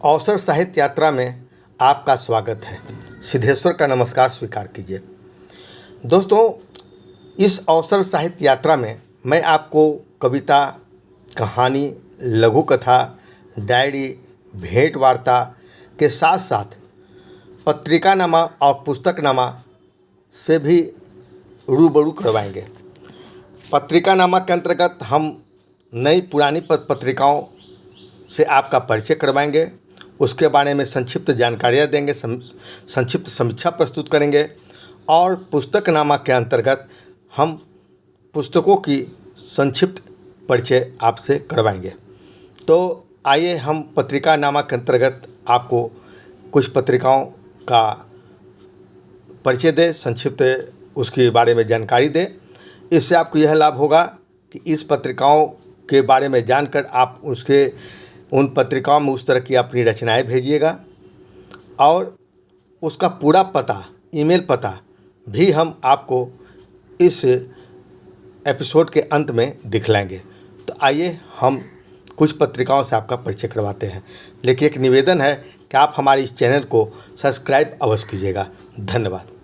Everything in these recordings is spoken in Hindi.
अवसर साहित्य यात्रा में आपका स्वागत है। सिद्धेश्वर का नमस्कार स्वीकार कीजिए। दोस्तों, इस अवसर साहित्य यात्रा में मैं आपको कविता, कहानी, लघु कथा, डायरी, भेंट वार्ता के साथ साथ पत्रिकानामा और पुस्तकनामा से भी रूबरू करवाएंगे। पत्रिकानामा के अंतर्गत हम नई पुरानी पत्रिकाओं से आपका परिचय करवाएंगे, उसके बारे में संक्षिप्त जानकारियाँ देंगे, संक्षिप्त समीक्षा प्रस्तुत करेंगे। और पुस्तकनामा के अंतर्गत हम पुस्तकों की संक्षिप्त परिचय आपसे करवाएंगे। तो आइए हम पत्रिकानामा के अंतर्गत आपको कुछ पत्रिकाओं का परिचय दें, संक्षिप्त उसके बारे में जानकारी दें। इससे आपको यह लाभ होगा कि इस पत्रिकाओं के बारे में जानकर आप उन पत्रिकाओं में उस तरह की अपनी रचनाएं भेजिएगा और उसका पूरा पता, ईमेल पता भी हम आपको इस एपिसोड के अंत में दिखलाएंगे। तो आइए हम कुछ पत्रिकाओं से आपका परिचय करवाते हैं, लेकिन एक निवेदन है कि आप हमारे इस चैनल को सब्सक्राइब अवश्य कीजिएगा। धन्यवाद।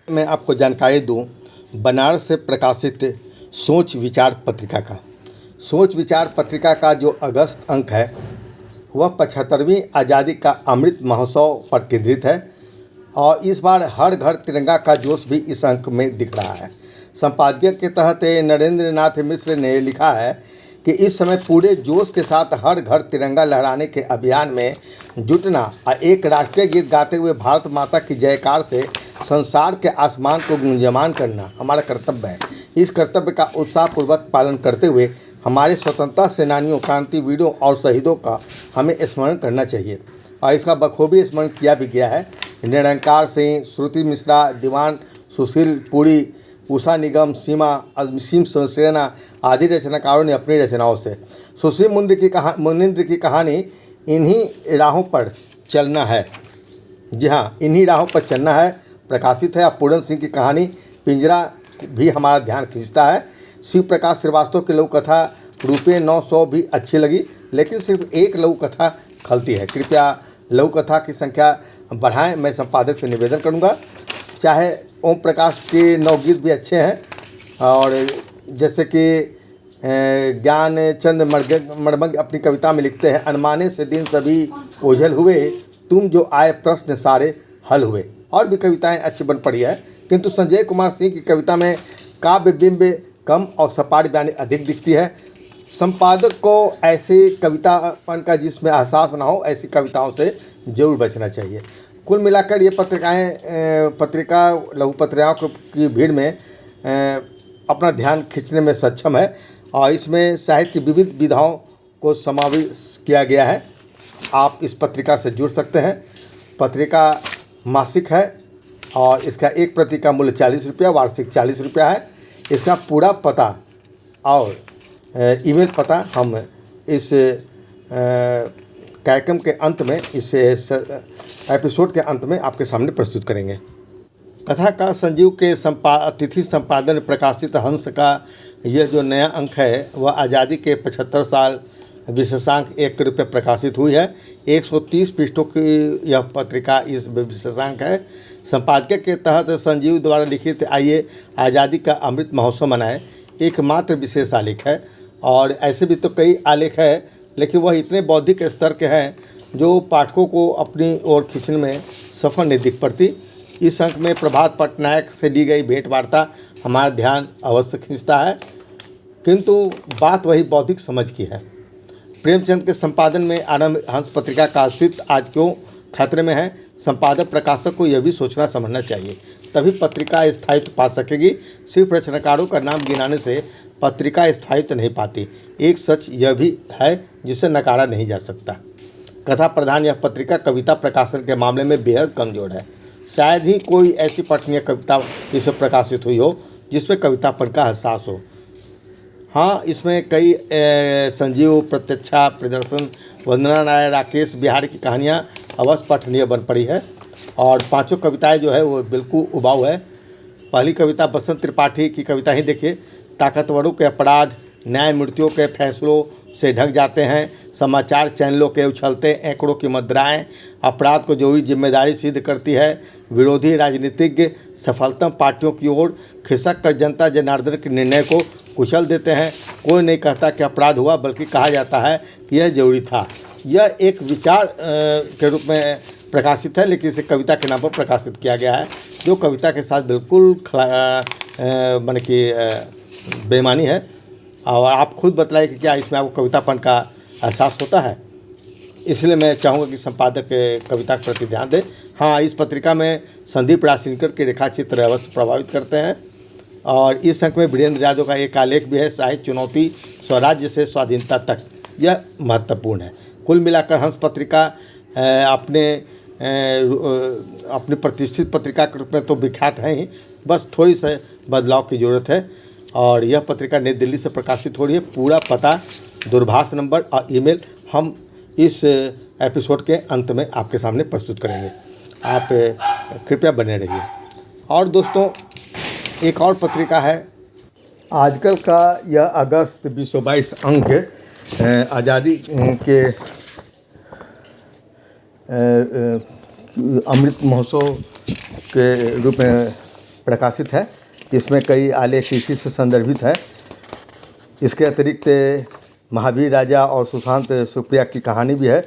मैं आपको जानकारी दूं बनारस से प्रकाशित सोच विचार पत्रिका का। सोच विचार पत्रिका का जो अगस्त अंक है वह 75वीं आज़ादी का अमृत महोत्सव पर केंद्रित है और इस बार हर घर तिरंगा का जोश भी इस अंक में दिख रहा है। संपादकीय के तहत नरेंद्र नाथ मिश्र ने लिखा है कि इस समय पूरे जोश के साथ हर घर तिरंगा लहराने के अभियान में जुटना और एक राष्ट्रीय गीत गाते हुए भारत माता की जयकार से संसार के आसमान को गुंजयमान करना हमारा कर्तव्य है। इस कर्तव्य का उत्साहपूर्वक पालन करते हुए हमारे स्वतंत्रता सेनानियों, क्रांतिवीरों और शहीदों का हमें स्मरण करना चाहिए और इसका बखूबी स्मरण किया भी गया है। निरंकार सिंह, श्रुति मिश्रा, दीवान सुशील पुरी, उषा निगम, सीम सेना आदि रचनाकारों ने अपनी रचनाओं से सुशील मुनिंद्र की कहानी इन्हीं राहों पर चलना है, जी हाँ, इन्हीं राहों पर चलना है प्रकाशित है। और पूरन सिंह की कहानी पिंजरा भी हमारा ध्यान खींचता है। शिव प्रकाश श्रीवास्तव की लघु कथा रुपये 900 भी अच्छी लगी, लेकिन सिर्फ एक लघु कथा खलती है। कृपया लघु कथा की संख्या बढ़ाएं, मैं संपादक से निवेदन करूंगा। चाहे ओम प्रकाश के नवगीत भी अच्छे हैं और जैसे कि ज्ञान चंद मर्मज्ञ अपनी कविता में लिखते हैं, अनमाने से दिन सभी ओझल हुए, तुम जो आए प्रश्न सारे हल हुए। और भी कविताएं अच्छी बन पड़ी है, किंतु संजय कुमार सिंह की कविता में काव्य बिंब कम और सपाट बयानी अधिक दिखती है। संपादक को ऐसी कवितापन का जिसमें एहसास ना हो, ऐसी कविताओं से जरूर बचना चाहिए। कुल मिलाकर ये पत्रिका लघु पत्रिकाओं की भीड़ में अपना ध्यान खींचने में सक्षम है और इसमें साहित्य की विविध विधाओं को समावेश किया गया है। आप इस पत्रिका से जुड़ सकते हैं। पत्रिका मासिक है और इसका एक प्रति का मूल्य 40 रुपया, वार्षिक 40 रुपया है। इसका पूरा पता और ईमेल पता हम इस कार्यक्रम के अंत में, इस एपिसोड के अंत में आपके सामने प्रस्तुत करेंगे। कथाकार संजीव के तिथि संपादन में प्रकाशित हंस का यह जो नया अंक है वह आज़ादी के 75 साल विशेषांक 1 रुपये प्रकाशित हुई है। 130 पृष्ठों की यह पत्रिका इस विशेषांक है। संपादकीय के तहत संजीव द्वारा लिखित आइए आज़ादी का अमृत महोत्सव मनाएं एकमात्र विशेष आलेख है। और ऐसे भी तो कई आलेख है, लेकिन वह इतने बौद्धिक स्तर के हैं जो पाठकों को अपनी ओर खींचने में सफल नहीं दिख पड़ती। इस अंक में प्रभात पटनायक से ली गई भेंट वार्ता हमारा ध्यान अवश्य खींचता है, किंतु बात वही बौद्धिक समझ की है। प्रेमचंद के संपादन में आरंभ हंस पत्रिका का अस्तित्व आज क्यों खतरे में है, संपादक प्रकाशक को यह भी सोचना समझना चाहिए, तभी पत्रिका स्थायित्व पा सकेगी। सिर्फ रचनाकारों का नाम गिनाने से पत्रिका स्थायित्व नहीं पाती। एक सच यह भी है जिसे नकारा नहीं जा सकता। कथा प्रधान यह पत्रिका कविता प्रकाशन के मामले में बेहद कमज़ोर है। शायद ही कोई ऐसी पठनीय कविता इसमें प्रकाशित हुई हो जिसमें कवितापन का एहसास हो। हाँ, इसमें कई संजीव, प्रत्यक्षा, प्रियदर्शन, वंदना नायर, राकेश बिहारी की कहानियाँ अवश्य पठनीय बन पड़ी है और पांचों कविताएं जो है वो बिल्कुल उबाऊ है। पहली कविता बसंत त्रिपाठी की कविता ही देखिए। ताकतवरों के अपराध न्यायमूर्तियों के फैसलों से ढक जाते हैं, समाचार चैनलों के उछलते आंकड़ों की मुद्राएं अपराध को जरूरी जिम्मेदारी सिद्ध करती है। विरोधी राजनीतिज्ञ सफलतम पार्टियों की ओर खिसक कर जनता जनार्दन के निर्णय को कुचल देते हैं। कोई नहीं कहता कि अपराध हुआ, बल्कि कहा जाता है कि यह जरूरी था। यह एक विचार के रूप में प्रकाशित है, लेकिन इसे कविता के नाम पर प्रकाशित किया गया है, जो कविता के साथ बिल्कुल माने कि बेईमानी है। और आप खुद बताइए कि क्या इसमें आपको कवितापन का एहसास होता है। इसलिए मैं चाहूँगा कि संपादक कविता के प्रति ध्यान दें। हाँ, इस पत्रिका में संदीप राजसिंकर के रेखाचित्र अवश्य प्रभावित करते हैं और इस अंक में वीरेंद्र यादव का एक आलेख भी है, साहित्य चुनौती स्वराज्य से स्वाधीनता तक। यह महत्वपूर्ण है। कुल मिलाकर हंस पत्रिका अपनी प्रतिष्ठित पत्रिका के रूप में तो विख्यात है ही, बस थोड़ी सी बदलाव की ज़रूरत है। और यह पत्रिका नई दिल्ली से प्रकाशित हो रही है। पूरा पता, दूरभाष नंबर और ईमेल हम इस एपिसोड के अंत में आपके सामने प्रस्तुत करेंगे। आप कृपया बने रहिए। और दोस्तों, एक और पत्रिका है आजकल का, यह अगस्त 2022 अंक आज़ादी के अमृत महोत्सव के रूप में प्रकाशित है। इसमें कई आलेख इसी से संदर्भित है। इसके अतिरिक्त महावीर राजा और सुशांत सुप्रिया की कहानी भी है।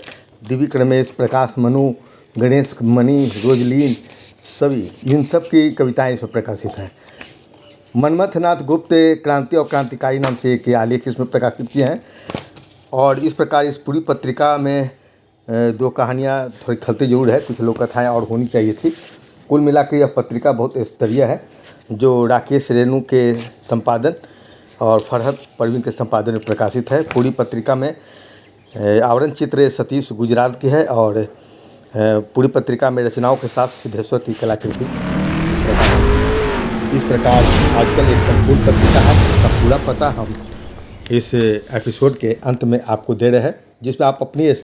दिव्य रमेश, प्रकाश मनु, गणेश मणि, रोजलीन, सभी इन सब की कविताएं इसमें प्रकाशित हैं। मनमथनाथ गुप्त क्रांति और क्रांतिकारी नाम से एक आलेख इसमें प्रकाशित किए हैं। और इस प्रकार इस पूरी पत्रिका में दो कहानियाँ थोड़ी खलते जरूर है, कुछ लोक कथाएँ और होनी चाहिए थी। कुल मिलाकर यह पत्रिका बहुत स्तरीय है, जो राकेश रेणु के संपादन और फरहत परवीन के संपादन में प्रकाशित है। पूरी पत्रिका में आवरण चित्र सतीश गुजराल की है और पूरी पत्रिका में रचनाओं के साथ सिद्धेश्वर की कलाकृति प्रकाशित है। इस प्रकार आजकल एक संपूर्ण पत्रिका है, उसका पूरा पता हम इस एपिसोड के अंत में आपको दे रहे हैं, जिसमें आप अपनी